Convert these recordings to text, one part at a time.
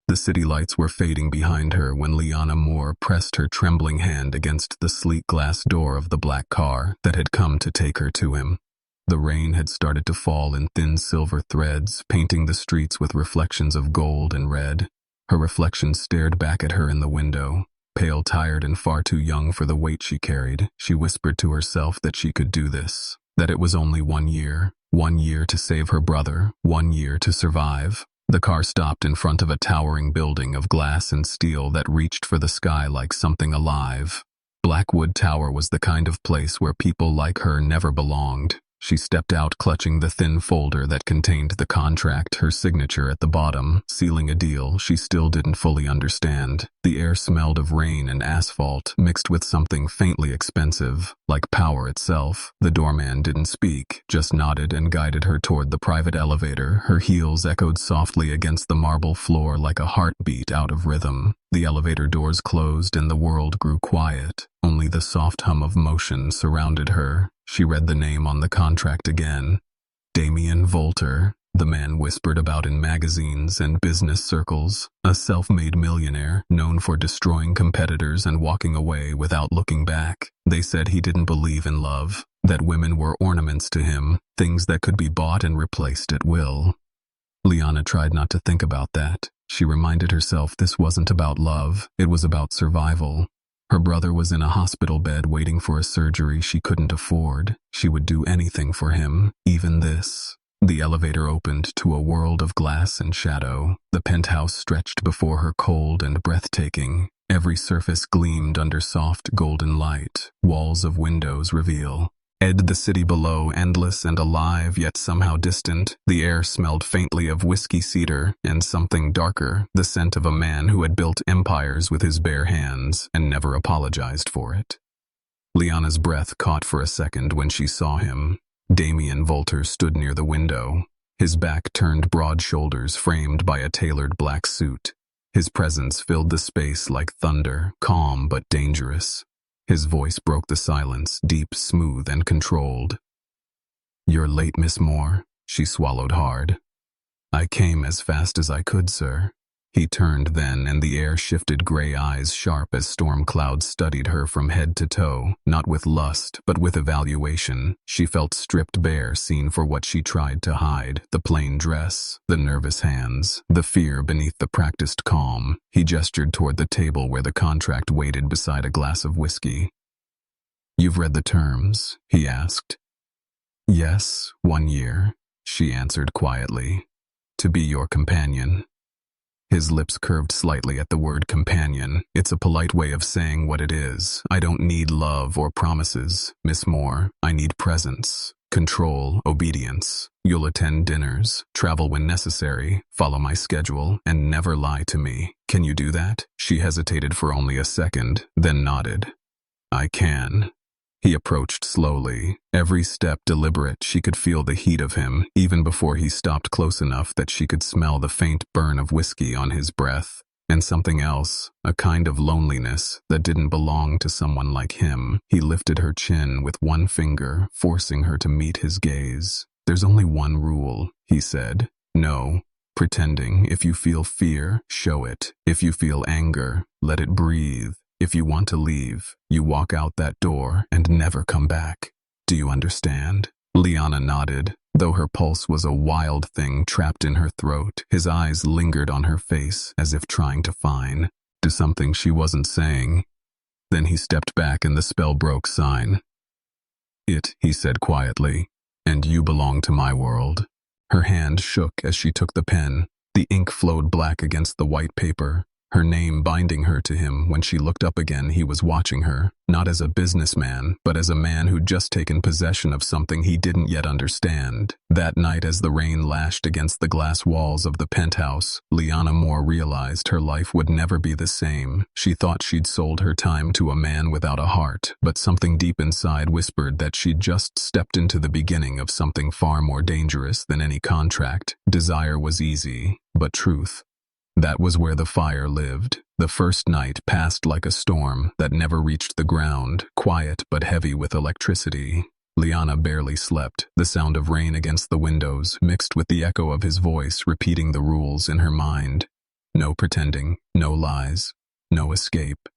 The city lights were fading behind her when Liana Moore pressed her trembling hand against the sleek glass door of the black car that had come to take her to him. The rain had started to fall in thin silver threads, painting the streets with reflections of gold and red. Her reflection stared back at her in the window. Pale, tired, and far too young for the weight she carried, she whispered to herself that she could do this, that it was only 1 year to save her brother, 1 year to survive. The car stopped in front of a towering building of glass and steel that reached for the sky like something alive. Blackwood Tower was the kind of place where people like her never belonged. She stepped out clutching the thin folder that contained the contract, her signature at the bottom, sealing a deal she still didn't fully understand. The air smelled of rain and asphalt, mixed with something faintly expensive, like power itself. The doorman didn't speak, just nodded and guided her toward the private elevator. Her heels echoed softly against the marble floor like a heartbeat out of rhythm. The elevator doors closed and the world grew quiet. Only the soft hum of motion surrounded her. She read the name on the contract again. Damien Volter, the man whispered about in magazines and business circles, a self-made millionaire known for destroying competitors and walking away without looking back. They said he didn't believe in love, that women were ornaments to him, things that could be bought and replaced at will. Liana tried not to think about that. She reminded herself this wasn't about love, it was about survival. Her brother was in a hospital bed waiting for a surgery she couldn't afford. She would do anything for him, even this. The elevator opened to a world of glass and shadow. The penthouse stretched before her, cold and breathtaking. Every surface gleamed under soft golden light. Walls of windows reveal. The city below, endless and alive, yet somehow distant. The air smelled faintly of whiskey cedar and something darker, the scent of a man who had built empires with his bare hands and never apologized for it. Liana's breath caught for a second when she saw him. Damien Volter stood near the window, his back turned, broad shoulders framed by a tailored black suit. His presence filled the space like thunder, calm but dangerous. His voice broke the silence, deep, smooth, and controlled. "You're late, Miss Moore." She swallowed hard. "I came as fast as I could, sir." He turned then, and the air shifted, gray eyes sharp as storm clouds studied her from head to toe, not with lust, but with evaluation. She felt stripped bare, seen for what she tried to hide, the plain dress, the nervous hands, the fear beneath the practiced calm. He gestured toward the table where the contract waited beside a glass of whiskey. "You've read the terms?" he asked. "Yes, 1 year," she answered quietly. "To be your companion." His lips curved slightly at the word companion. "It's a polite way of saying what it is. I don't need love or promises, Miss Moore. I need presence, control, obedience. You'll attend dinners, travel when necessary, follow my schedule, and never lie to me. Can you do that?" She hesitated for only a second, then nodded. "I can." He approached slowly, every step deliberate. She could feel the heat of him, even before he stopped close enough that she could smell the faint burn of whiskey on his breath. And something else, a kind of loneliness that didn't belong to someone like him. He lifted her chin with one finger, forcing her to meet his gaze. "There's only one rule," he said. "No pretending. If you feel fear, show it. If you feel anger, let it breathe. If you want to leave, you walk out that door and never come back. Do you understand?" Liana nodded, though her pulse was a wild thing trapped in her throat. His eyes lingered on her face as if trying to find something she wasn't saying. Then he stepped back and the spell broke sign. He said quietly, "and you belong to my world." Her hand shook as she took the pen. The ink flowed black against the white paper, her name binding her to him. When she looked up again, he was watching her, not as a businessman, but as a man who'd just taken possession of something he didn't yet understand. That night, as the rain lashed against the glass walls of the penthouse, Liana Moore realized her life would never be the same. She thought she'd sold her time to a man without a heart, but something deep inside whispered that she'd just stepped into the beginning of something far more dangerous than any contract. Desire was easy, but truth, that was where the fire lived. The first night passed like a storm that never reached the ground, quiet but heavy with electricity. Liana barely slept, the sound of rain against the windows mixed with the echo of his voice repeating the rules in her mind. No pretending, no lies, no escape.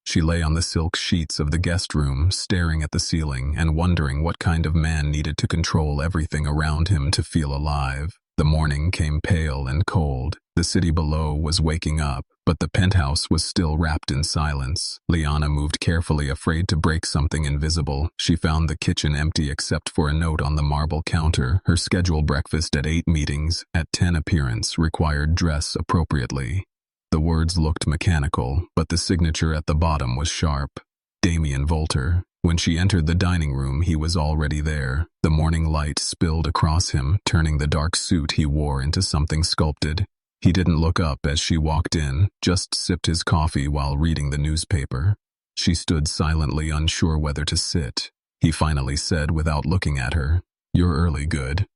She lay on the silk sheets of the guest room, staring at the ceiling and wondering what kind of man needed to control everything around him to feel alive. The morning came pale and cold. The city below was waking up, but the penthouse was still wrapped in silence. Liana moved carefully, afraid to break something invisible. She found the kitchen empty except for a note on the marble counter. Her scheduled breakfast at 8 meetings, at 10 appearance, required dress appropriately. The words looked mechanical, but the signature at the bottom was sharp. Damien Volter. When she entered the dining room, he was already there. The morning light spilled across him, turning the dark suit he wore into something sculpted. He didn't look up as she walked in, just sipped his coffee while reading the newspaper. She stood silently, unsure whether to sit. He finally said without looking at her, "You're early, good.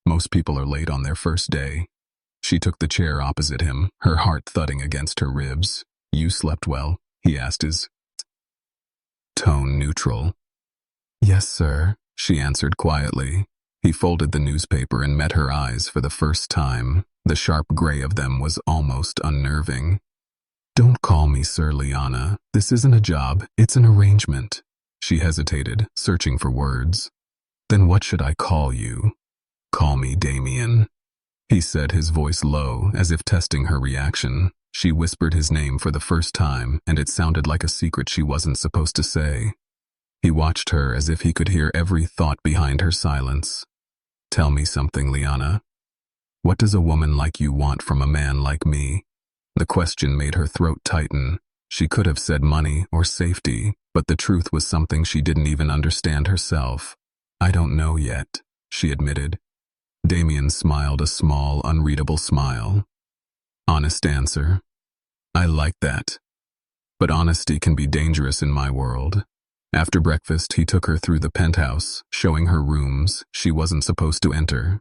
Most people are late on their first day." She took the chair opposite him, her heart thudding against her ribs. "You slept well?" he asked, his tone neutral. "Yes, sir," she answered quietly. He folded the newspaper and met her eyes for the first time. The sharp gray of them was almost unnerving. "Don't call me Sir, Liana. This isn't a job, it's an arrangement." She hesitated, searching for words. "Then what should I call you?" "Call me Damien," he said, his voice low, as if testing her reaction. She whispered his name for the first time, and it sounded like a secret she wasn't supposed to say. He watched her as if he could hear every thought behind her silence. "Tell me something, Liana. What does a woman like you want from a man like me?" The question made her throat tighten. She could have said money or safety, but the truth was something she didn't even understand herself. "I don't know yet," she admitted. Damien smiled, a small, unreadable smile. "Honest answer. I like that. But honesty can be dangerous in my world." After breakfast, he took her through the penthouse, showing her rooms she wasn't supposed to enter.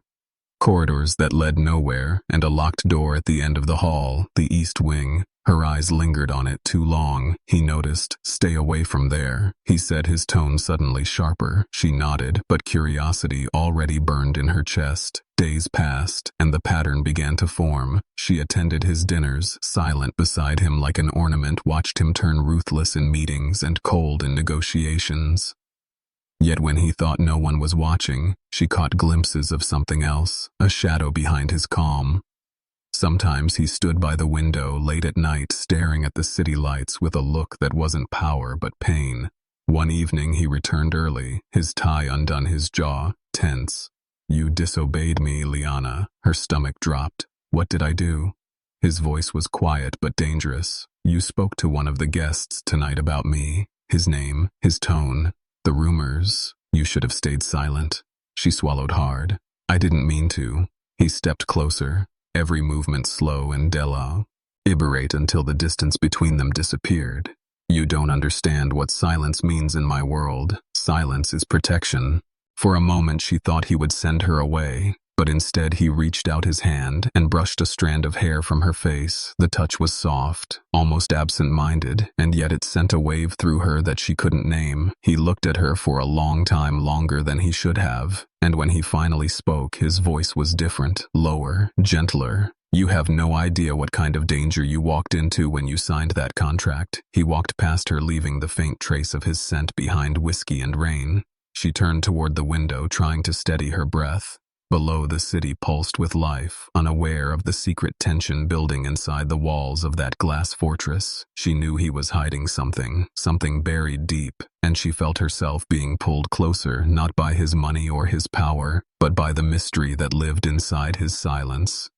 Corridors that led nowhere, and a locked door at the end of the hall, the east wing. Her eyes lingered on it too long. He noticed. "Stay away from there," he said, his tone suddenly sharper. She nodded, but curiosity already burned in her chest. Days passed, and the pattern began to form. She attended his dinners, silent beside him like an ornament, watched him turn ruthless in meetings and cold in negotiations. Yet when he thought no one was watching, she caught glimpses of something else, a shadow behind his calm. Sometimes he stood by the window late at night, staring at the city lights with a look that wasn't power but pain. One evening he returned early, his tie undone, his jaw tense. "You disobeyed me, Liana." Her stomach dropped. "What did I do?" His voice was quiet but dangerous. "You spoke to one of the guests tonight about me." His name, his tone, the rumors. "You should have stayed silent." She swallowed hard. "I didn't mean to." He stepped closer, every movement slow and deliberate until the distance between them disappeared. "You don't understand what silence means in my world. Silence is protection." For a moment she thought he would send her away, but instead he reached out his hand and brushed a strand of hair from her face. The touch was soft, almost absent-minded, and yet it sent a wave through her that she couldn't name. He looked at her for a long time, longer than he should have, and when he finally spoke, his voice was different, lower, gentler. "You have no idea what kind of danger you walked into when you signed that contract." He walked past her, leaving the faint trace of his scent behind whiskey and rain. She turned toward the window, trying to steady her breath. Below, the city pulsed with life, unaware of the secret tension building inside the walls of that glass fortress. She knew he was hiding something buried deep, and she felt herself being pulled closer, not by his money or his power, but by the mystery that lived inside his silence.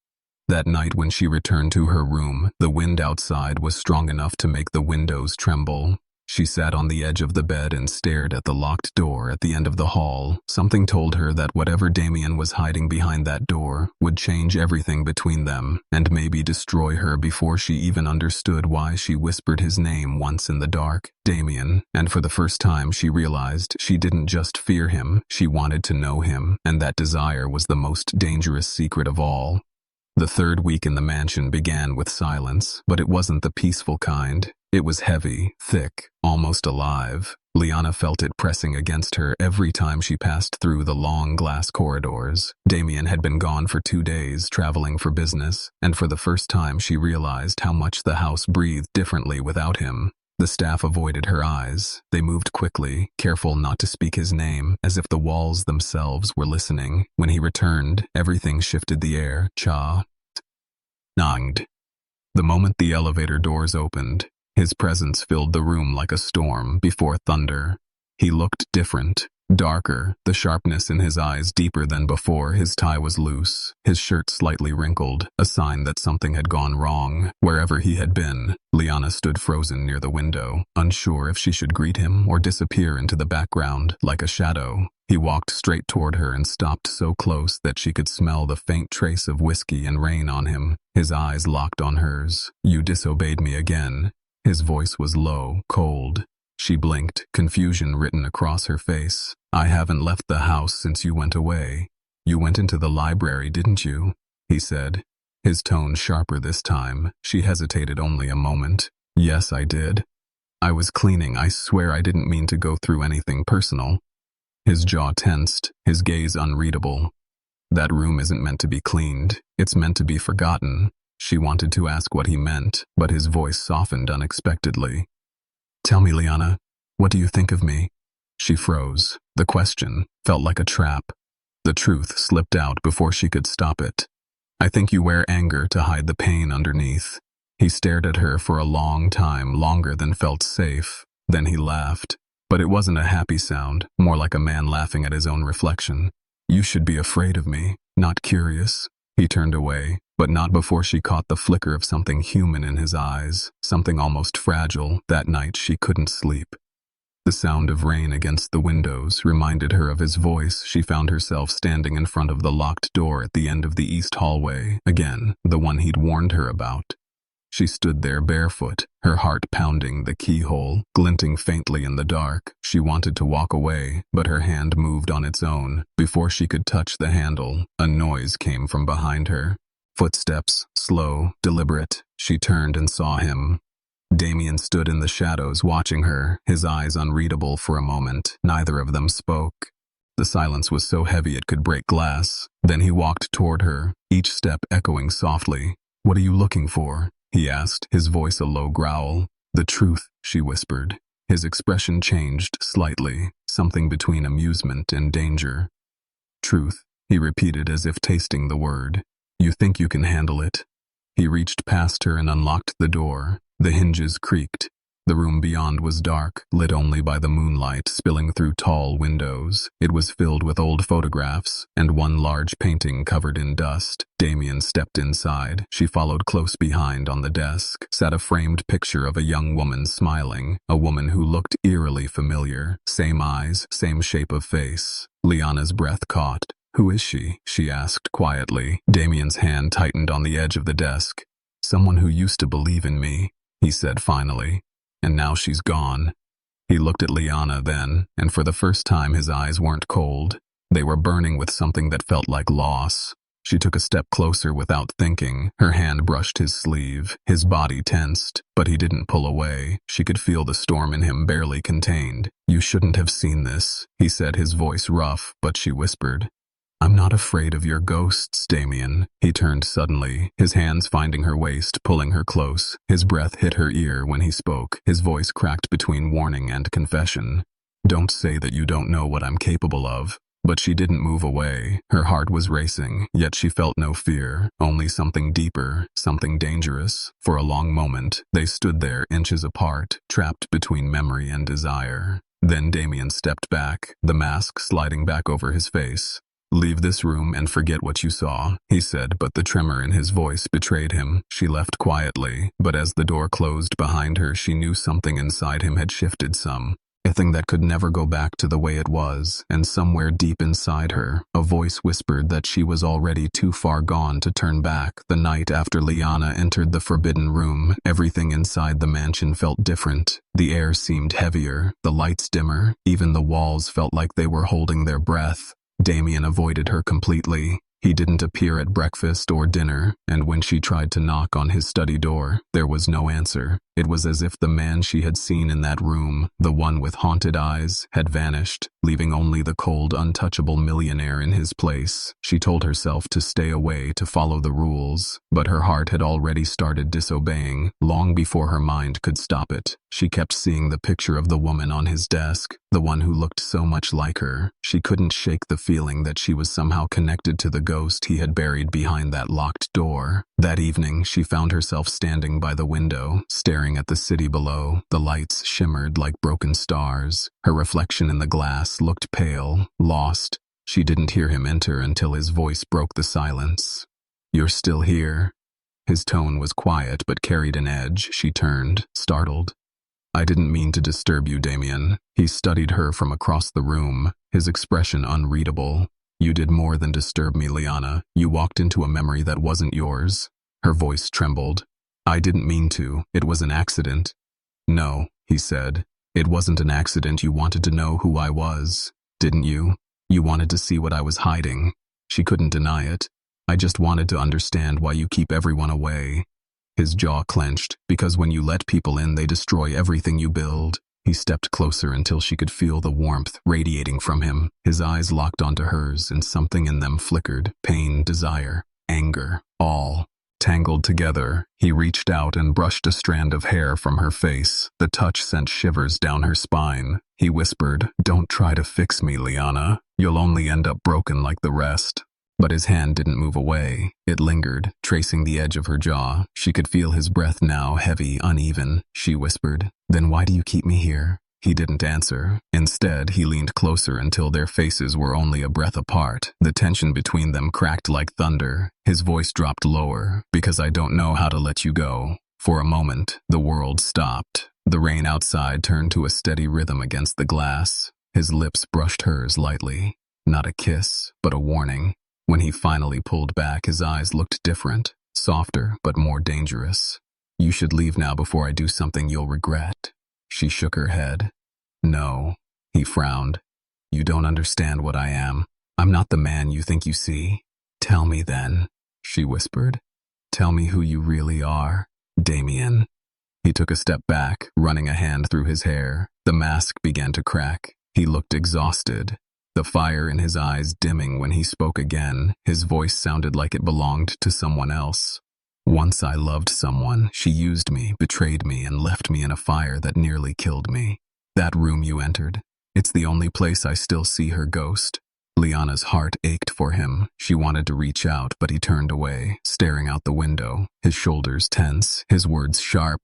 That night when she returned to her room, the wind outside was strong enough to make the windows tremble. She sat on the edge of the bed and stared at the locked door at the end of the hall. Something told her that whatever Damien was hiding behind that door would change everything between them, and maybe destroy her before she even understood why she whispered his name once in the dark. Damien. And for the first time she realized she didn't just fear him, she wanted to know him, and that desire was the most dangerous secret of all. The third week in the mansion began with silence, but it wasn't the peaceful kind. It was heavy, thick, almost alive. Liana felt it pressing against her every time she passed through the long glass corridors. Damien had been gone for 2 days, traveling for business, and for the first time she realized how much the house breathed differently without him. The staff avoided her eyes. They moved quickly, careful not to speak his name, as if the walls themselves were listening. When he returned, everything shifted the air. Nanged. The moment the elevator doors opened, his presence filled the room like a storm before thunder. He looked different, darker, the sharpness in his eyes deeper than before. His tie was loose, his shirt slightly wrinkled, a sign that something had gone wrong. Wherever he had been, Liana stood frozen near the window, unsure if she should greet him or disappear into the background like a shadow. He walked straight toward her and stopped so close that she could smell the faint trace of whiskey and rain on him. His eyes locked on hers. "You disobeyed me again." His voice was low, cold. She blinked, confusion written across her face. "I haven't left the house since you went away. You went into the library, didn't you?" he said, his tone sharper this time. She hesitated only a moment. "Yes, I did. I was cleaning. I swear I didn't mean to go through anything personal." His jaw tensed, his gaze unreadable. "That room isn't meant to be cleaned. It's meant to be forgotten." She wanted to ask what he meant, but his voice softened unexpectedly. "Tell me, Liana, what do you think of me?" She froze. The question felt like a trap. The truth slipped out before she could stop it. "I think you wear anger to hide the pain underneath." He stared at her for a long time, longer than felt safe. Then he laughed. But it wasn't a happy sound, more like a man laughing at his own reflection. "You should be afraid of me, not curious." He turned away, but not before she caught the flicker of something human in his eyes, something almost fragile. That night she couldn't sleep. The sound of rain against the windows reminded her of his voice. She found herself standing in front of the locked door at the end of the east hallway, again, the one he'd warned her about. She stood there barefoot, her heart pounding, the keyhole glinting faintly in the dark. She wanted to walk away, but her hand moved on its own. Before she could touch the handle, a noise came from behind her. Footsteps, slow, deliberate. She turned and saw him. Damien stood in the shadows watching her, his eyes unreadable for a moment. Neither of them spoke. The silence was so heavy it could break glass. Then he walked toward her, each step echoing softly. "What are you looking for?" he asked, his voice a low growl. "The truth," she whispered. His expression changed slightly, something between amusement and danger. "Truth," he repeated as if tasting the word. "You think you can handle it?" He reached past her and unlocked the door. The hinges creaked. The room beyond was dark, lit only by the moonlight spilling through tall windows. It was filled with old photographs, and one large painting covered in dust. Damien stepped inside. She followed close behind. On the desk sat a framed picture of a young woman smiling, a woman who looked eerily familiar. Same eyes, same shape of face. Liana's breath caught. "Who is she?" she asked quietly. Damien's hand tightened on the edge of the desk. "Someone who used to believe in me," he said finally. "And now she's gone." He looked at Liana then, and for the first time his eyes weren't cold. They were burning with something that felt like loss. She took a step closer without thinking. Her hand brushed his sleeve. His body tensed, but he didn't pull away. She could feel the storm in him barely contained. "You shouldn't have seen this," he said, his voice rough, but she whispered. "I'm not afraid of your ghosts, Damien." He turned suddenly, his hands finding her waist, pulling her close. His breath hit her ear when he spoke, his voice cracked between warning and confession. "Don't say that you don't know what I'm capable of." But she didn't move away. Her heart was racing, yet she felt no fear, only something deeper, something dangerous. For a long moment, they stood there inches apart, trapped between memory and desire. Then Damien stepped back, the mask sliding back over his face. "Leave this room and forget what you saw," he said, but the tremor in his voice betrayed him. She left quietly, but as the door closed behind her, she knew something inside him had shifted some. A thing that could never go back to the way it was, and somewhere deep inside her, a voice whispered that she was already too far gone to turn back. The night after Liana entered the forbidden room, everything inside the mansion felt different. The air seemed heavier, the lights dimmer, even the walls felt like they were holding their breath. Damien avoided her completely. He didn't appear at breakfast or dinner, and when she tried to knock on his study door, there was no answer. It was as if the man she had seen in that room, the one with haunted eyes, had vanished, leaving only the cold, untouchable millionaire in his place. She told herself to stay away, to follow the rules, but her heart had already started disobeying, long before her mind could stop it. She kept seeing the picture of the woman on his desk, the one who looked so much like her. She couldn't shake the feeling that she was somehow connected to the ghost he had buried behind that locked door. That evening, she found herself standing by the window, staring at the city below. The lights shimmered like broken stars. Her reflection in the glass looked pale, lost. She didn't hear him enter until his voice broke the silence. "You're still here?" His tone was quiet but carried an edge. She turned, startled. "I didn't mean to disturb you, Damien." He studied her from across the room, his expression unreadable. "You did more than disturb me, Liana. You walked into a memory that wasn't yours." Her voice trembled. "I didn't mean to. It was an accident." "No," he said. "It wasn't an accident. You wanted to know who I was, didn't you? You wanted to see what I was hiding." She couldn't deny it. "I just wanted to understand why you keep everyone away." His jaw clenched, "Because when you let people in, they destroy everything you build." He stepped closer until she could feel the warmth radiating from him. His eyes locked onto hers, and something in them flickered. Pain, desire, anger, all tangled together. He reached out and brushed a strand of hair from her face. The touch sent shivers down her spine. He whispered, "Don't try to fix me, Liana. You'll only end up broken like the rest." But his hand didn't move away. It lingered, tracing the edge of her jaw. She could feel his breath now, heavy, uneven. She whispered, "Then why do you keep me here?" He didn't answer. Instead, he leaned closer until their faces were only a breath apart. The tension between them cracked like thunder. His voice dropped lower, "Because I don't know how to let you go." For a moment, the world stopped. The rain outside turned to a steady rhythm against the glass. His lips brushed hers lightly. Not a kiss, but a warning. When he finally pulled back, his eyes looked different, softer but more dangerous. "You should leave now before I do something you'll regret." She shook her head. "No," he frowned. "You don't understand what I am. I'm not the man you think you see." "Tell me then," she whispered. "Tell me who you really are, Damien." He took a step back, running a hand through his hair. The mask began to crack. He looked exhausted, the fire in his eyes dimming when he spoke again. His voice sounded like it belonged to someone else. "Once I loved someone. She used me, betrayed me, and left me in a fire that nearly killed me. That room you entered, it's the only place I still see her ghost." Liana's heart ached for him. She wanted to reach out, but he turned away, staring out the window, his shoulders tense, his words sharp.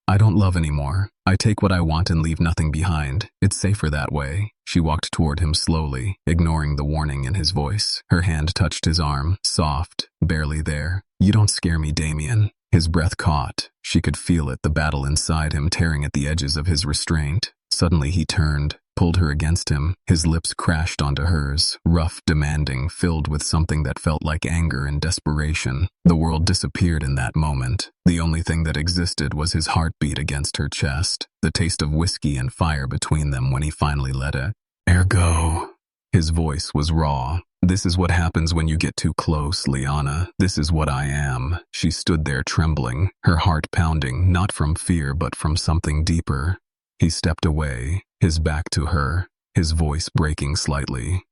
"I don't love anymore. I take what I want and leave nothing behind. It's safer that way." She walked toward him slowly, ignoring the warning in his voice. Her hand touched his arm, soft, barely there. "You don't scare me, Damien." His breath caught. She could feel it, the battle inside him tearing at the edges of his restraint. Suddenly he turned, pulled her against him. His lips crashed onto hers, rough, demanding, filled with something that felt like anger and desperation. The world disappeared in that moment. The only thing that existed was his heartbeat against her chest, the taste of whiskey and fire between them when he finally let it. "Ergo." His voice was raw. "This is what happens when you get too close, Liana. This is what I am." She stood there trembling, her heart pounding, not from fear but from something deeper. He stepped away, his back to her, his voice breaking slightly.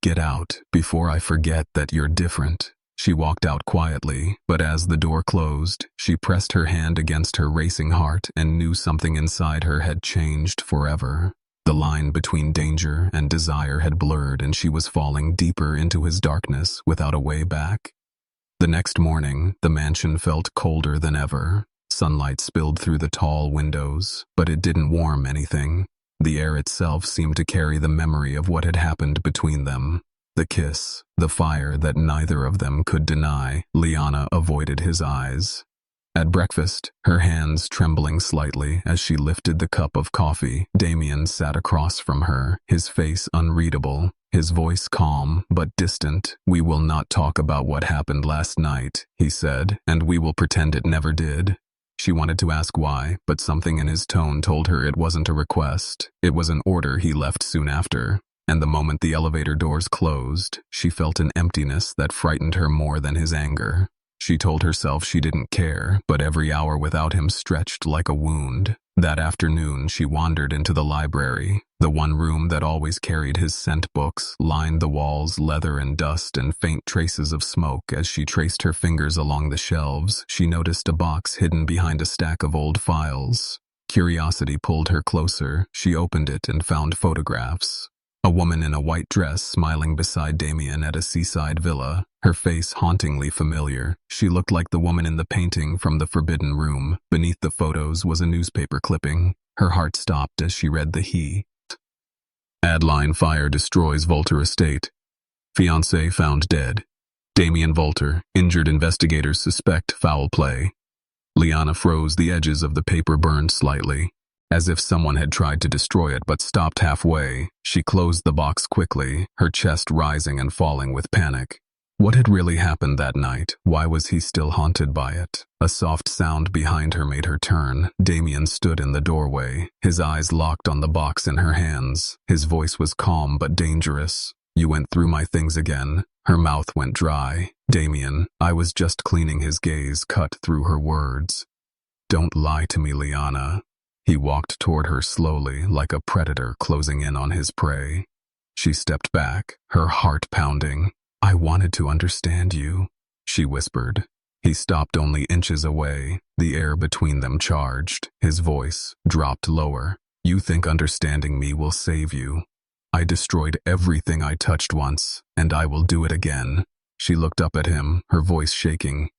"Get out, before I forget that you're different." She walked out quietly, but as the door closed, she pressed her hand against her racing heart and knew something inside her had changed forever. The line between danger and desire had blurred, and she was falling deeper into his darkness without a way back. The next morning, the mansion felt colder than ever. Sunlight spilled through the tall windows, but it didn't warm anything. The air itself seemed to carry the memory of what had happened between them. The kiss, the fire that neither of them could deny. Liana avoided his eyes. At breakfast, her hands trembling slightly as she lifted the cup of coffee, Damien sat across from her, his face unreadable, his voice calm but distant. "We will not talk about what happened last night," he said, "and we will pretend it never did." She wanted to ask why, but something in his tone told her it wasn't a request. It was an order he left soon after. And the moment the elevator doors closed, she felt an emptiness that frightened her more than his anger. She told herself she didn't care, but every hour without him stretched like a wound. That afternoon, she wandered into the library. The one room that always carried his scent books lined the walls, leather and dust and faint traces of smoke. As she traced her fingers along the shelves, she noticed a box hidden behind a stack of old files. Curiosity pulled her closer. She opened it and found photographs. A woman in a white dress smiling beside Damien at a seaside villa, her face hauntingly familiar. She looked like the woman in the painting from the Forbidden Room. Beneath the photos was a newspaper clipping. Her heart stopped as she read the heat. Adeline fire destroys Volter estate. Fiancé found dead. Damien Volter, injured, investigators suspect foul play. Liana froze. The edges of the paper burned slightly, as if someone had tried to destroy it but stopped halfway. She closed the box quickly, her chest rising and falling with panic. What had really happened that night? Why was he still haunted by it? A soft sound behind her made her turn. Damien stood in the doorway, his eyes locked on the box in her hands. His voice was calm but dangerous. You went through my things again. Her mouth went dry. Damien, I was just cleaning. His gaze cut through her words. Don't lie to me, Liana. He walked toward her slowly, like a predator closing in on his prey. She stepped back, her heart pounding. I wanted to understand you, she whispered. He stopped only inches away, the air between them charged. His voice dropped lower. You think understanding me will save you? I destroyed everything I touched once, and I will do it again. She looked up at him, her voice shaking.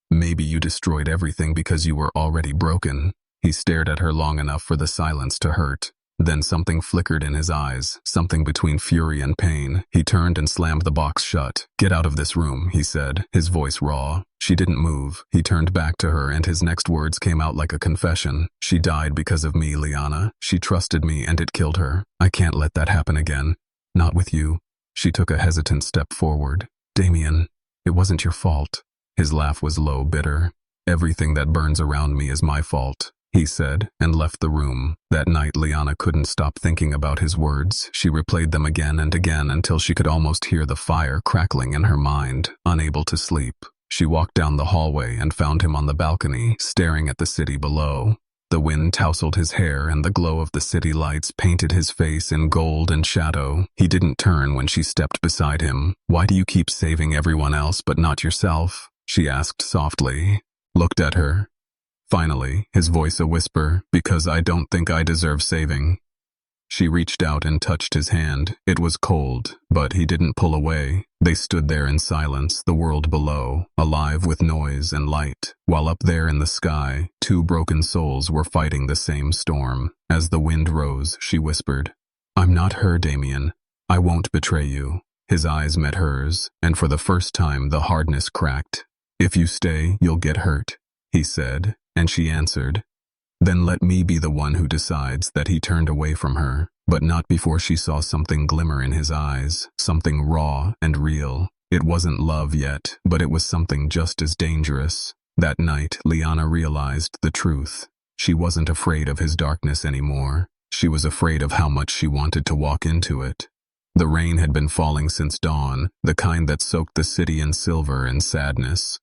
Maybe you destroyed everything because you were already broken. He stared at her long enough for the silence to hurt. Then something flickered in his eyes, something between fury and pain. He turned and slammed the box shut. Get out of this room, he said, his voice raw. She didn't move. He turned back to her and his next words came out like a confession. She died because of me, Liana. She trusted me and it killed her. I can't let that happen again. Not with you. She took a hesitant step forward. Damien, it wasn't your fault. His laugh was low, bitter. Everything that burns around me is my fault, he said, and left the room. That night, Liana couldn't stop thinking about his words. She replayed them again and again until she could almost hear the fire crackling in her mind. Unable to sleep, she walked down the hallway and found him on the balcony, staring at the city below. The wind tousled his hair and the glow of the city lights painted his face in gold and shadow. He didn't turn when she stepped beside him. Why do you keep saving everyone else but not yourself? She asked softly. Looked at her. Finally, his voice a whisper, because I don't think I deserve saving. She reached out and touched his hand. It was cold, but he didn't pull away. They stood there in silence, the world below, alive with noise and light, while up there in the sky, two broken souls were fighting the same storm. As the wind rose, she whispered, I'm not her, Damien. I won't betray you. His eyes met hers, and for the first time the hardness cracked. If you stay, you'll get hurt, he said, and she answered, Then let me be the one who decides. That he turned away from her, but not before she saw something glimmer in his eyes, something raw and real. It wasn't love yet, but it was something just as dangerous. That night, Liana realized the truth. She wasn't afraid of his darkness anymore. She was afraid of how much she wanted to walk into it. The rain had been falling since dawn, the kind that soaked the city in silver and sadness.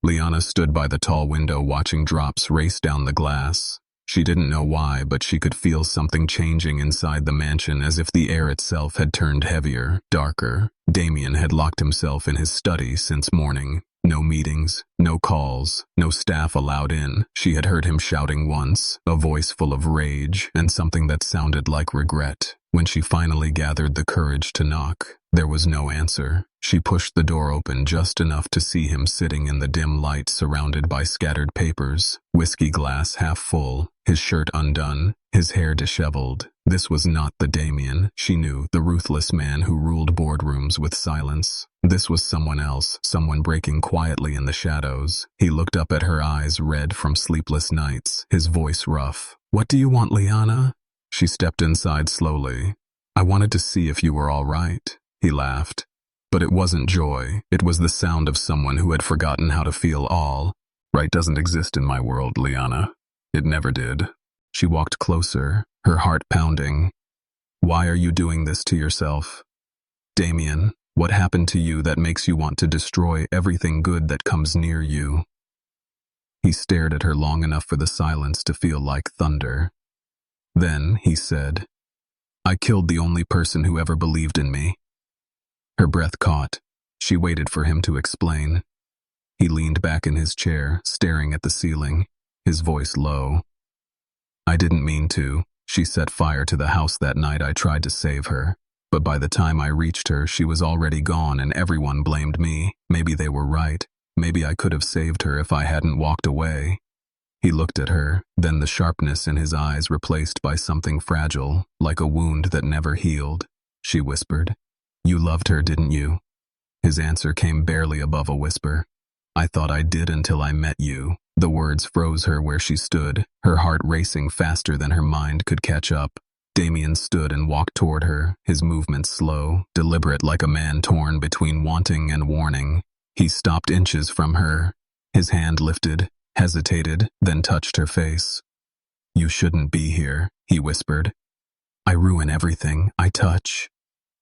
Liana stood by the tall window watching drops race down the glass. She didn't know why, but she could feel something changing inside the mansion, as if the air itself had turned heavier, darker. Damien had locked himself in his study since morning. No meetings, no calls, no staff allowed in. She had heard him shouting once, a voice full of rage and something that sounded like regret. When she finally gathered the courage to knock, there was no answer. She pushed the door open just enough to see him sitting in the dim light surrounded by scattered papers, whiskey glass half full, his shirt undone, his hair disheveled. This was not the Damien she knew, the ruthless man who ruled boardrooms with silence. This was someone else, someone breaking quietly in the shadows. He looked up at her, eyes red from sleepless nights, his voice rough. What do you want, Liana? She stepped inside slowly. I wanted to see if you were all right, he laughed. But it wasn't joy. It was the sound of someone who had forgotten how to feel. All right doesn't exist in my world, Liana. It never did. She walked closer, her heart pounding. Why are you doing this to yourself? Damien, what happened to you that makes you want to destroy everything good that comes near you? He stared at her long enough for the silence to feel like thunder. Then he said, I killed the only person who ever believed in me. Her breath caught. She waited for him to explain. He leaned back in his chair, staring at the ceiling, his voice low. I didn't mean to. She set fire to the house that night I tried to save her. But by the time I reached her, she was already gone and everyone blamed me. Maybe they were right. Maybe I could have saved her if I hadn't walked away. He looked at her, then the sharpness in his eyes replaced by something fragile, like a wound that never healed. She whispered, You loved her, didn't you? His answer came barely above a whisper. I thought I did until I met you. The words froze her where she stood, her heart racing faster than her mind could catch up. Damien stood and walked toward her, his movements slow, deliberate like a man torn between wanting and warning. He stopped inches from her. His hand lifted, hesitated, then touched her face. You shouldn't be here, he whispered. I ruin everything I touch.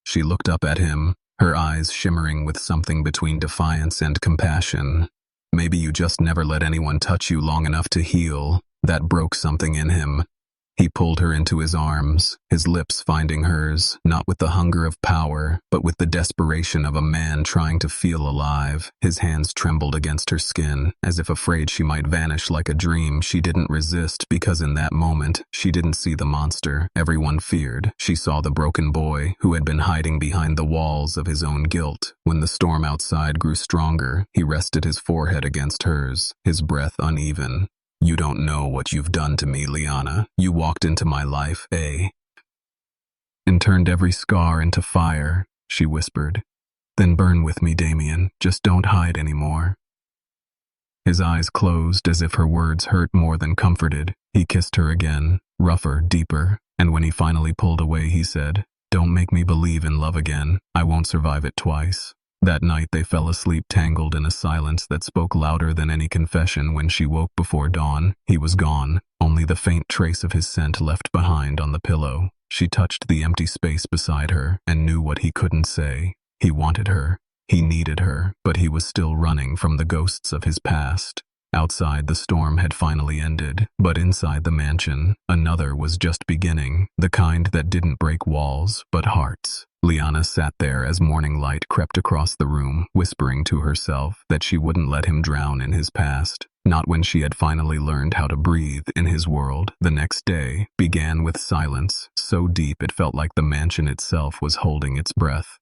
She looked up at him, her eyes shimmering with something between defiance and compassion. Maybe you just never let anyone touch you long enough to heal. That broke something in him. He pulled her into his arms, his lips finding hers, not with the hunger of power, but with the desperation of a man trying to feel alive. His hands trembled against her skin, as if afraid she might vanish like a dream. She didn't resist, because in that moment, she didn't see the monster everyone feared. She saw the broken boy, who had been hiding behind the walls of his own guilt. When the storm outside grew stronger, he rested his forehead against hers, his breath uneven. You don't know what you've done to me, Liana. You walked into my life, and turned every scar into fire, she whispered. Then burn with me, Damien. Just don't hide anymore. His eyes closed as if her words hurt more than comforted. He kissed her again, rougher, deeper, and when he finally pulled away, he said, Don't make me believe in love again. I won't survive it twice. That night they fell asleep tangled in a silence that spoke louder than any confession. When she woke before dawn, he was gone, only the faint trace of his scent left behind on the pillow. She touched the empty space beside her and knew what he couldn't say. He wanted her, he needed her, but he was still running from the ghosts of his past. Outside, the storm had finally ended, but inside the mansion, another was just beginning, the kind that didn't break walls, but hearts. Liana sat there as morning light crept across the room, whispering to herself that she wouldn't let him drown in his past, not when she had finally learned how to breathe in his world. The next day began with silence, so deep it felt like the mansion itself was holding its breath.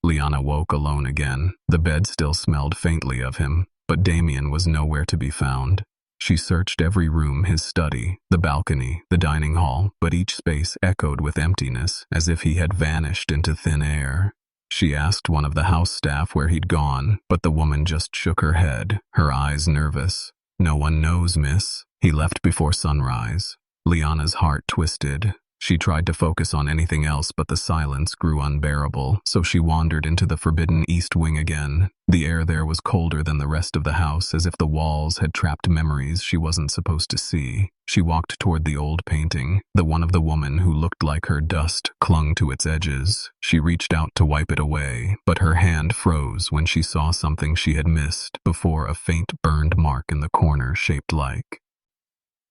Liana woke alone again. The bed still smelled faintly of him, but Damien was nowhere to be found. She searched every room, his study, the balcony, the dining hall, but each space echoed with emptiness, as if he had vanished into thin air. She asked one of the house staff where he'd gone, but the woman just shook her head, her eyes nervous. No one knows, miss. He left before sunrise. Liana's heart twisted. She tried to focus on anything else, but the silence grew unbearable, so she wandered into the forbidden east wing again. The air there was colder than the rest of the house, as if the walls had trapped memories she wasn't supposed to see. She walked toward the old painting. The one of the woman who looked like her dust clung to its edges. She reached out to wipe it away, but her hand froze when she saw something she had missed before, a faint burned mark in the corner shaped like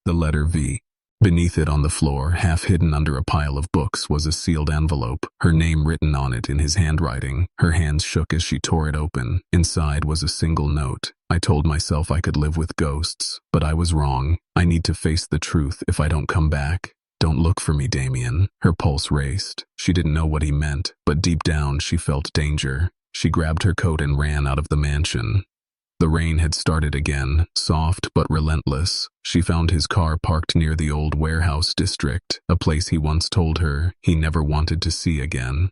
the letter V. Beneath it on the floor, half hidden under a pile of books, was a sealed envelope, her name written on it in his handwriting. Her hands shook as she tore it open. Inside was a single note. I told myself I could live with ghosts, but I was wrong. I need to face the truth if I don't come back. Don't look for me, Damien. Her pulse raced. She didn't know what he meant, but deep down she felt danger. She grabbed her coat and ran out of the mansion. The rain had started again, soft but relentless. She found his car parked near the old warehouse district, a place he once told her he never wanted to see again.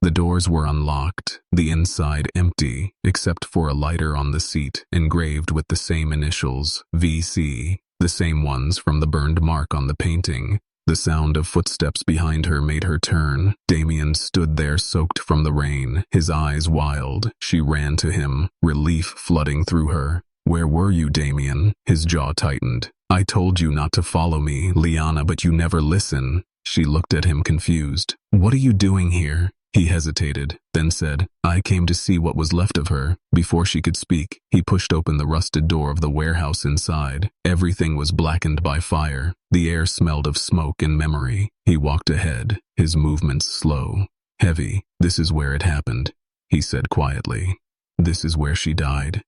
The doors were unlocked, the inside empty, except for a lighter on the seat, engraved with the same initials, VC, the same ones from the burned mark on the painting. The sound of footsteps behind her made her turn. Damien stood there soaked from the rain, his eyes wild. She ran to him, relief flooding through her. Where were you, Damien? His jaw tightened. I told you not to follow me, Liana, but you never listen. She looked at him confused. "What are you doing here?" He hesitated, then said, "I came to see what was left of her." Before she could speak, he pushed open the rusted door of the warehouse inside. Everything was blackened by fire. The air smelled of smoke and memory. He walked ahead, his movements slow, heavy. "This is where it happened," he said quietly. "This is where she died."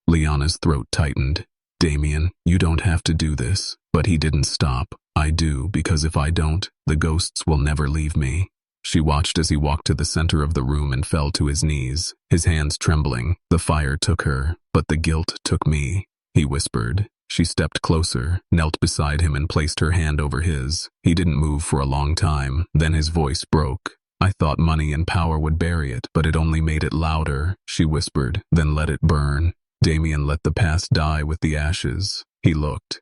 Liana's throat tightened. "Damien, you don't have to do this." But he didn't stop. "I do, because if I don't, the ghosts will never leave me." She watched as he walked to the center of the room and fell to his knees, his hands trembling. "The fire took her, but the guilt took me," he whispered. She stepped closer, knelt beside him and placed her hand over his. He didn't move for a long time, then his voice broke. "I thought money and power would bury it, but it only made it louder," she whispered, "then let it burn." Damien let the past die with the ashes. He looked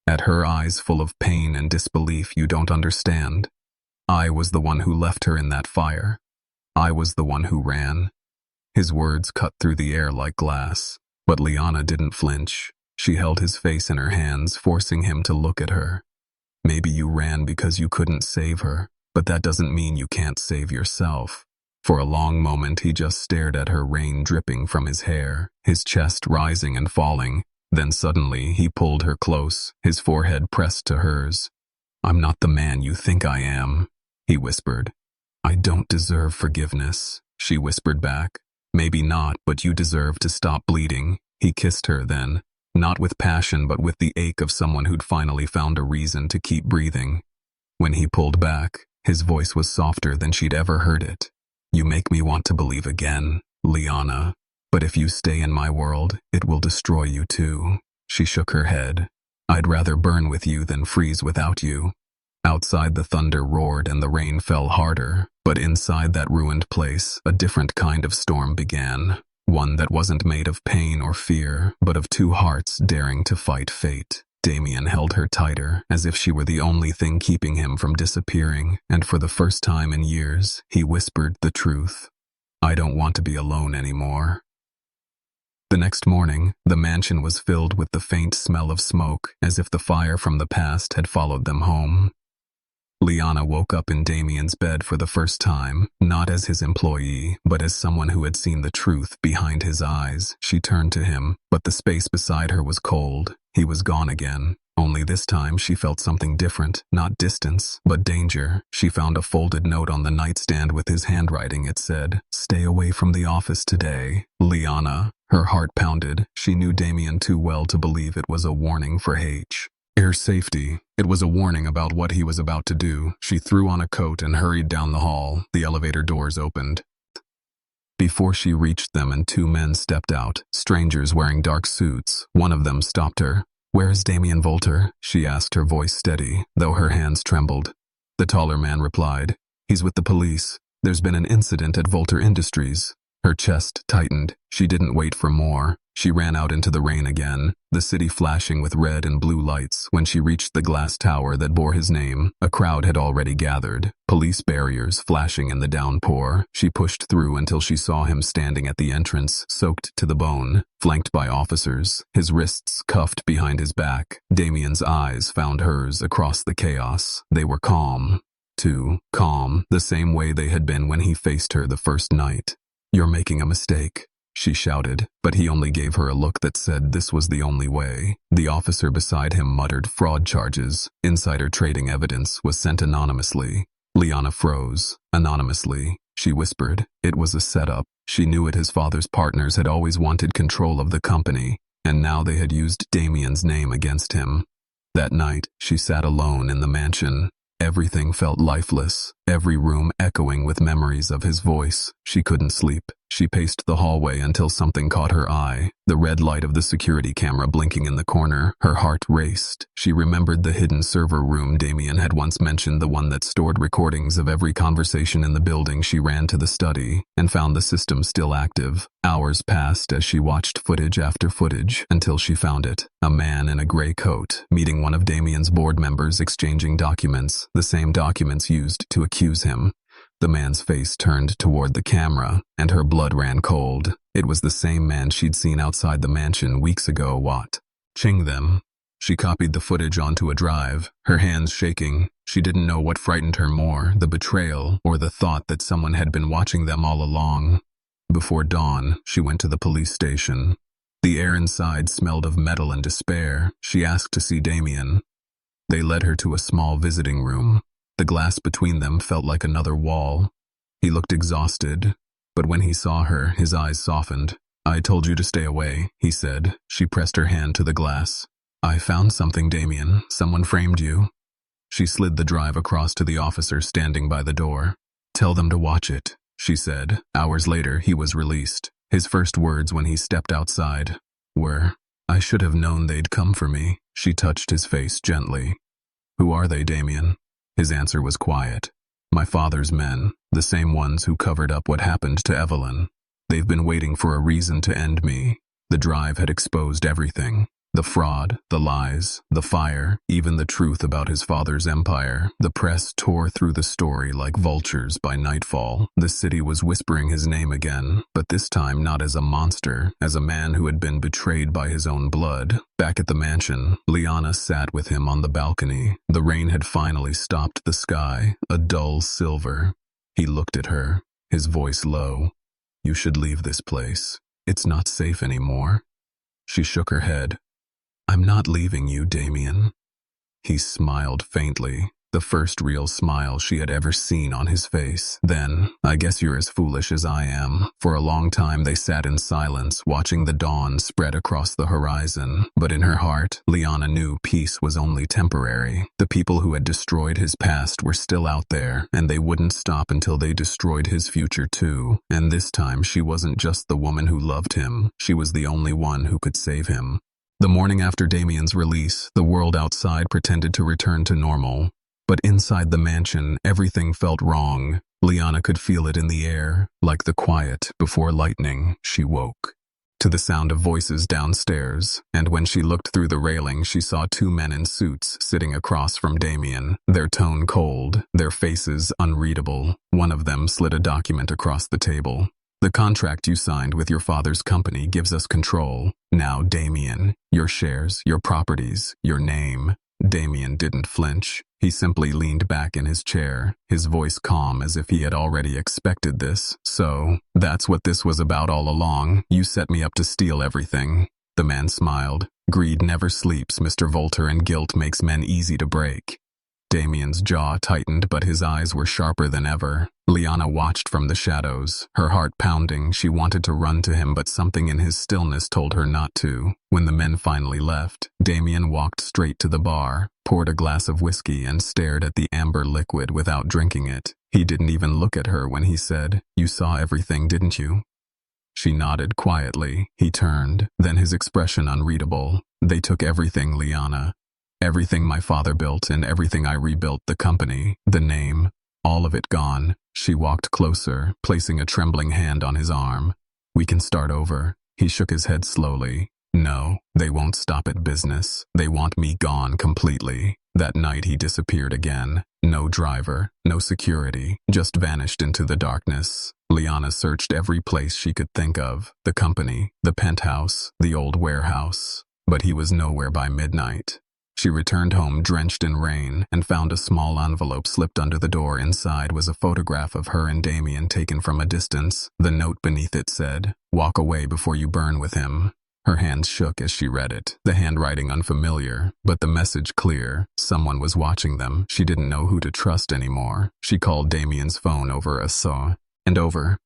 at her eyes full of pain and disbelief. "You don't understand. I was the one who left her in that fire. I was the one who ran." His words cut through the air like glass. But Liana didn't flinch. She held his face in her hands, forcing him to look at her. "Maybe you ran because you couldn't save her, but that doesn't mean you can't save yourself." For a long moment he just stared at her, rain dripping from his hair, his chest rising and falling. Then suddenly he pulled her close, his forehead pressed to hers. "I'm not the man you think I am," he whispered. "I don't deserve forgiveness," she whispered back. "Maybe not, but you deserve to stop bleeding." He kissed her then, not with passion but with the ache of someone who'd finally found a reason to keep breathing. When he pulled back, his voice was softer than she'd ever heard it. "You make me want to believe again, Liana. But if you stay in my world, it will destroy you too." She shook her head. "I'd rather burn with you than freeze without you." Outside the thunder roared and the rain fell harder, but inside that ruined place, a different kind of storm began. One that wasn't made of pain or fear, but of two hearts daring to fight fate. Damien held her tighter, as if she were the only thing keeping him from disappearing, and for the first time in years, he whispered the truth. "I don't want to be alone anymore." The next morning, the mansion was filled with the faint smell of smoke, as if the fire from the past had followed them home. Liana woke up in Damien's bed for the first time, not as his employee, but as someone who had seen the truth behind his eyes. She turned to him, but the space beside her was cold. He was gone again. Only this time she felt something different, not distance, but danger. She found a folded note on the nightstand with his handwriting. It said, "Stay away from the office today, Liana." Her heart pounded. She knew Damien too well to believe it was a warning for her safety. It was a warning about what he was about to do. She threw on a coat and hurried down the hall. The elevator doors opened. Before she reached them, and two men stepped out, strangers wearing dark suits. One of them stopped her. "Where is Damien Volter?" she asked, her voice steady, though her hands trembled. The taller man replied, "He's with the police. There's been an incident at Volter Industries." Her chest tightened. She didn't wait for more. She ran out into the rain again, the city flashing with red and blue lights. When she reached the glass tower that bore his name, a crowd had already gathered, police barriers flashing in the downpour. She pushed through until she saw him standing at the entrance, soaked to the bone, flanked by officers, his wrists cuffed behind his back. Damien's eyes found hers across the chaos. They were calm. Too calm, the same way they had been when he faced her the first night. "You're making a mistake," she shouted, but he only gave her a look that said this was the only way. The officer beside him muttered fraud charges. Insider trading evidence was sent anonymously. Liana froze. "Anonymously," she whispered. It was a setup. She knew it. His father's partners had always wanted control of the company, and now they had used Damien's name against him. That night, she sat alone in the mansion. Everything felt lifeless, every room echoing with memories of his voice. She couldn't sleep. She paced the hallway until something caught her eye, the red light of the security camera blinking in the corner. Her heart raced. She remembered the hidden server room Damien had once mentioned, the one that stored recordings of every conversation in the building. She ran to the study and found the system still active. Hours passed as she watched footage after footage until she found it. A man in a gray coat, meeting one of Damien's board members, exchanging documents, the same documents used to accuse him. The man's face turned toward the camera, and her blood ran cold. It was the same man she'd seen outside the mansion weeks ago. Watching them. She copied the footage onto a drive, her hands shaking. She didn't know what frightened her more, the betrayal or the thought that someone had been watching them all along. Before dawn, she went to the police station. The air inside smelled of metal and despair. She asked to see Damien. They led her to a small visiting room. The glass between them felt like another wall. He looked exhausted, but when he saw her, his eyes softened. "I told you to stay away," he said. She pressed her hand to the glass. "I found something, Damien. Someone framed you." She slid the drive across to the officer standing by the door. "Tell them to watch it," she said. Hours later, he was released. His first words when he stepped outside were, "I should have known they'd come for me." She touched his face gently. "Who are they, Damien?" His answer was quiet. "My father's men, the same ones who covered up what happened to Evelyn. They've been waiting for a reason to end me." The drive had exposed everything. The fraud, the lies, the fire, even the truth about his father's empire. The press tore through the story like vultures by nightfall. The city was whispering his name again, but this time not as a monster, as a man who had been betrayed by his own blood. Back at the mansion, Liana sat with him on the balcony. The rain had finally stopped the sky, a dull silver. He looked at her, his voice low. "You should leave this place. It's not safe anymore." She shook her head. "I'm not leaving you, Damien." He smiled faintly, the first real smile she had ever seen on his face. Then, "I guess you're as foolish as I am." For a long time they sat in silence, watching the dawn spread across the horizon. But in her heart, Liana knew peace was only temporary. The people who had destroyed his past were still out there, and they wouldn't stop until they destroyed his future too. And this time she wasn't just the woman who loved him, she was the only one who could save him. The morning after Damien's release, the world outside pretended to return to normal. But inside the mansion, everything felt wrong. Liana could feel it in the air, like the quiet before lightning. She woke to the sound of voices downstairs, and when she looked through the railing, she saw two men in suits sitting across from Damien, their tone cold, their faces unreadable. One of them slid a document across the table. "The contract you signed with your father's company gives us control. Now, Damien, your shares, your properties, your name." Damien didn't flinch. He simply leaned back in his chair, his voice calm as if he had already expected this. "So, that's what this was about all along. You set me up to steal everything." The man smiled. "Greed never sleeps, Mr. Volter, and guilt makes men easy to break." Damien's jaw tightened, but his eyes were sharper than ever. Liana watched from the shadows, her heart pounding. She wanted to run to him, but something in his stillness told her not to. When the men finally left, Damien walked straight to the bar, poured a glass of whiskey, and stared at the amber liquid without drinking it. He didn't even look at her when he said, "You saw everything, didn't you?" She nodded quietly. He turned, then his expression unreadable. "They took everything, Liana. Everything my father built and everything I rebuilt, the company, the name, all of it gone." She walked closer, placing a trembling hand on his arm. "We can start over." He shook his head slowly. "No, they won't stop at business. They want me gone completely." That night he disappeared again. No driver, no security, just vanished into the darkness. Liana searched every place she could think of, the company, the penthouse, the old warehouse. But he was nowhere by midnight. She returned home drenched in rain and found a small envelope slipped under the door. Inside was a photograph of her and Damien taken from a distance. The note beneath it said, "Walk away before you burn with him." Her hands shook as she read it, the handwriting unfamiliar, but the message clear. Someone was watching them. She didn't know who to trust anymore. She called Damien's phone over a saw and over.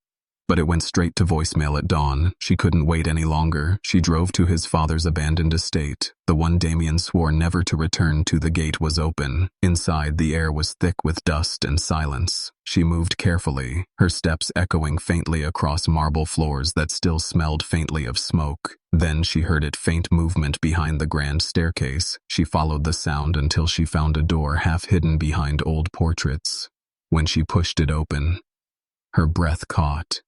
But it went straight to voicemail at dawn. She couldn't wait any longer. She drove to his father's abandoned estate, the one Damien swore never to return to. The gate was open. Inside, the air was thick with dust and silence. She moved carefully, her steps echoing faintly across marble floors that still smelled faintly of smoke. Then she heard a faint movement behind the grand staircase. She followed the sound until she found a door half hidden behind old portraits. When she pushed it open, her breath caught.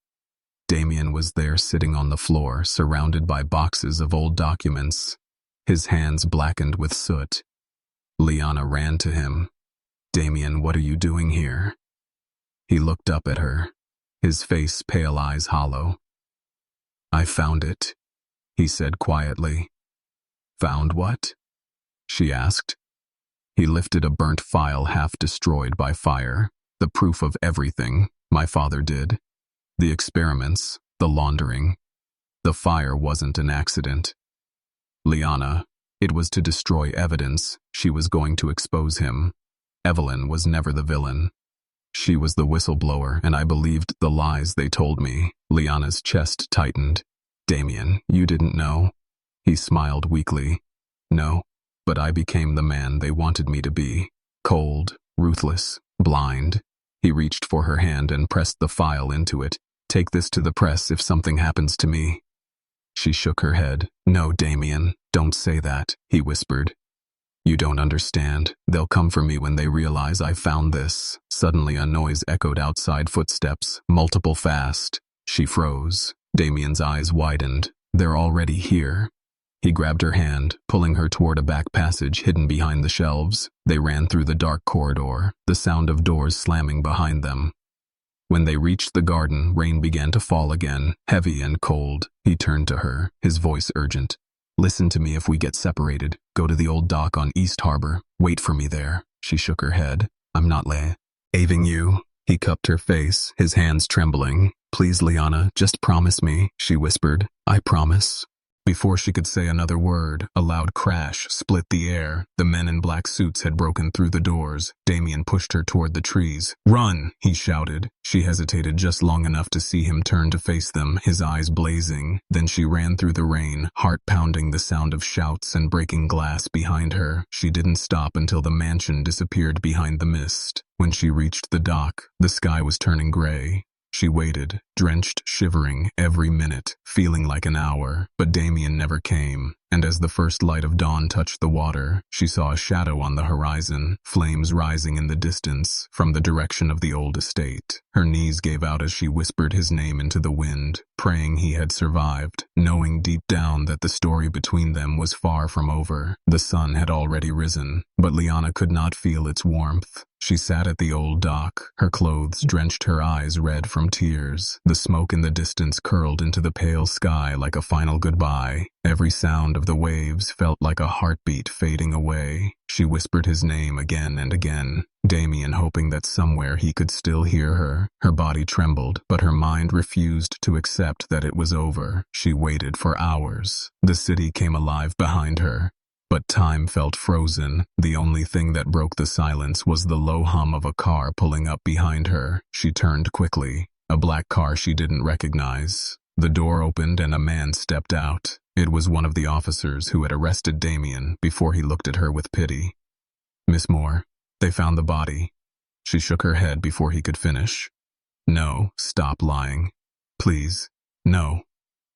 Damien was there sitting on the floor, surrounded by boxes of old documents, his hands blackened with soot. Liana ran to him. "Damien, what are you doing here?" He looked up at her, his face pale, eyes hollow. "I found it," he said quietly. "Found what?" she asked. He lifted a burnt file half destroyed by fire, the proof of everything my father did. The experiments, the laundering. The fire wasn't an accident. Liana, it was to destroy evidence. She was going to expose him. Evelyn was never the villain. She was the whistleblower, and I believed the lies they told me. Liana's chest tightened. Damien, you didn't know? He smiled weakly. No, but I became the man they wanted me to be. Cold, ruthless, blind. He reached for her hand and pressed the file into it. Take this to the press if something happens to me. She shook her head. No, Damien, don't say that, he whispered. You don't understand. They'll come for me when they realize I found this. Suddenly a noise echoed outside, footsteps, multiple fast. She froze. Damien's eyes widened. They're already here. He grabbed her hand, pulling her toward a back passage hidden behind the shelves. They ran through the dark corridor, the sound of doors slamming behind them. When they reached the garden, rain began to fall again, heavy and cold. He turned to her, his voice urgent. Listen to me if we get separated. Go to the old dock on East Harbor. Wait for me there. She shook her head. I'm not leaving you. He cupped her face, his hands trembling. Please, Liana, just promise me, she whispered. I promise. Before she could say another word, a loud crash split the air. The men in black suits had broken through the doors. Damien pushed her toward the trees. Run, he shouted. She hesitated just long enough to see him turn to face them, his eyes blazing. Then she ran through the rain, heart pounding, the sound of shouts and breaking glass behind her. She didn't stop until the mansion disappeared behind the mist. When she reached the dock, the sky was turning gray. She waited, drenched, shivering, every minute, feeling like an hour, but Damien never came, and as the first light of dawn touched the water, she saw a shadow on the horizon, flames rising in the distance, from the direction of the old estate. Her knees gave out as she whispered his name into the wind, praying he had survived, knowing deep down that the story between them was far from over. The sun had already risen, but Liana could not feel its warmth. She sat at the old dock, her clothes drenched, her eyes red from tears. The smoke in the distance curled into the pale sky like a final goodbye. Every sound of the waves felt like a heartbeat fading away. She whispered his name again and again, Damien, hoping that somewhere he could still hear her. Her body trembled, but her mind refused to accept that it was over. She waited for hours. The city came alive behind her. But time felt frozen. The only thing that broke the silence was the low hum of a car pulling up behind her. She turned quickly. A black car she didn't recognize. The door opened and a man stepped out. It was one of the officers who had arrested Damien before he looked at her with pity. Miss Moore, they found the body. She shook her head before he could finish. No, stop lying. Please, no.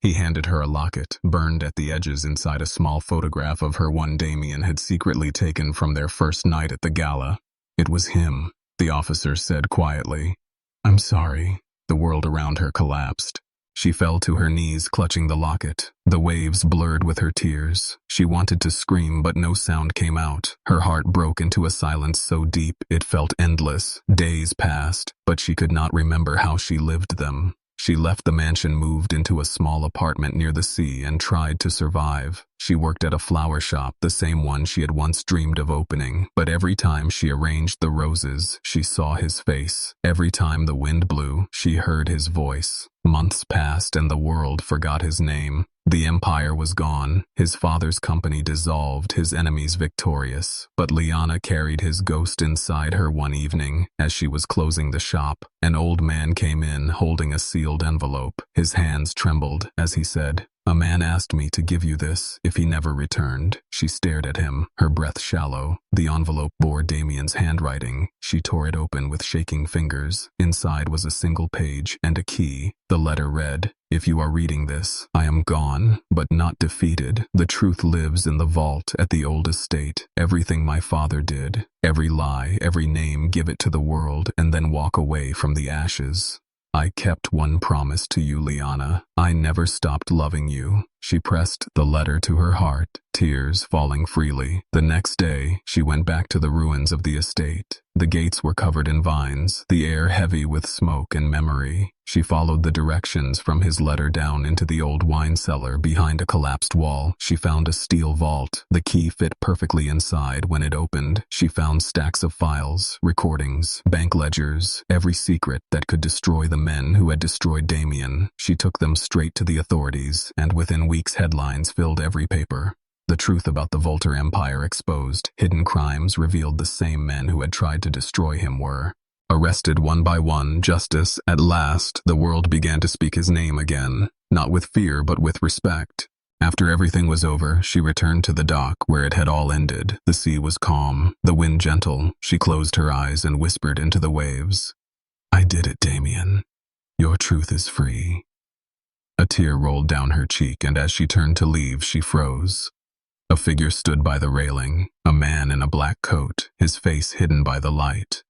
He handed her a locket, burned at the edges inside a small photograph of her one Damien had secretly taken from their first night at the gala. It was him, the officer said quietly. I'm sorry. The world around her collapsed. She fell to her knees, clutching the locket. The waves blurred with her tears. She wanted to scream, but no sound came out. Her heart broke into a silence so deep it felt endless. Days passed, but she could not remember how she lived them. She left the mansion, moved into a small apartment near the sea, and tried to survive. She worked at a flower shop, the same one she had once dreamed of opening. But every time she arranged the roses, she saw his face. Every time the wind blew, she heard his voice. Months passed and the world forgot his name. The empire was gone, his father's company dissolved, his enemies victorious. But Liana carried his ghost inside her one evening. As she was closing the shop, an old man came in holding a sealed envelope. His hands trembled as he said, "A man asked me to give you this if he never returned." She stared at him, her breath shallow. The envelope bore Damien's handwriting. She tore it open with shaking fingers. Inside was a single page and a key. The letter read, "If you are reading this, I am gone, but not defeated. The truth lives in the vault at the old estate. Everything my father did, every lie, every name, give it to the world and then walk away from the ashes. I kept one promise to you, Liana. I never stopped loving you. She pressed the letter to her heart, tears falling freely. The next day, she went back to the ruins of the estate. The gates were covered in vines, the air heavy with smoke and memory. She followed the directions from his letter down into the old wine cellar behind a collapsed wall. She found a steel vault. The key fit perfectly inside. When it opened, she found stacks of files, recordings, bank ledgers, every secret that could destroy the men who had destroyed Damien. She took them straight to the authorities, and within weeks headlines filled every paper. The truth about the Volter Empire exposed. Hidden crimes revealed the same men who had tried to destroy him were arrested one by one. Justice, at last, the world began to speak his name again, not with fear but with respect. After everything was over, she returned to the dock where it had all ended. The sea was calm, the wind gentle. She closed her eyes and whispered into the waves, "I did it, Damien. Your truth is free." A tear rolled down her cheek, and as she turned to leave, she froze. A figure stood by the railing, a man in a black coat, his face hidden by the light.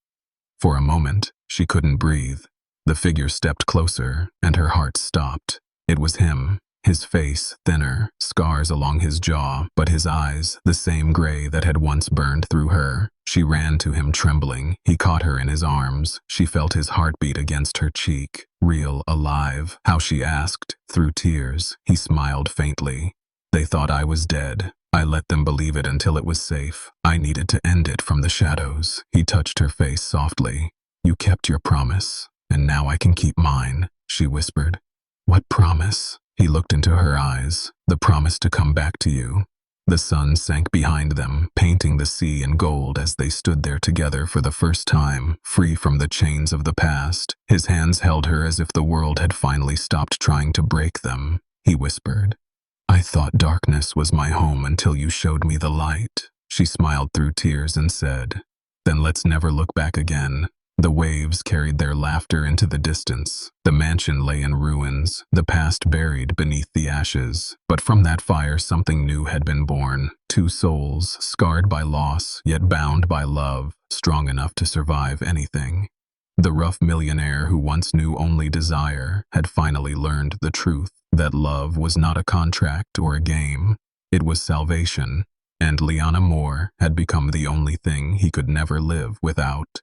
For a moment, she couldn't breathe. The figure stepped closer, and her heart stopped. It was him, his face thinner, scars along his jaw, but his eyes, the same gray that had once burned through her. She ran to him trembling. He caught her in his arms. She felt his heartbeat against her cheek, real, alive. How she asked, through tears. He smiled faintly. "They thought I was dead. I let them believe it until it was safe. I needed to end it from the shadows." He touched her face softly. "You kept your promise, and now I can keep mine," she whispered. "What promise?" He looked into her eyes. "The promise to come back to you." The sun sank behind them, painting the sea in gold as they stood there together for the first time, free from the chains of the past. His hands held her as if the world had finally stopped trying to break them. He whispered, "I thought darkness was my home until you showed me the light." She smiled through tears and said, "Then let's never look back again." The waves carried their laughter into the distance. The mansion lay in ruins, the past buried beneath the ashes. But from that fire something new had been born. Two souls, scarred by loss, yet bound by love, strong enough to survive anything. The rough millionaire who once knew only desire had finally learned the truth, that love was not a contract or a game. It was salvation, and Liana Moore had become the only thing he could never live without.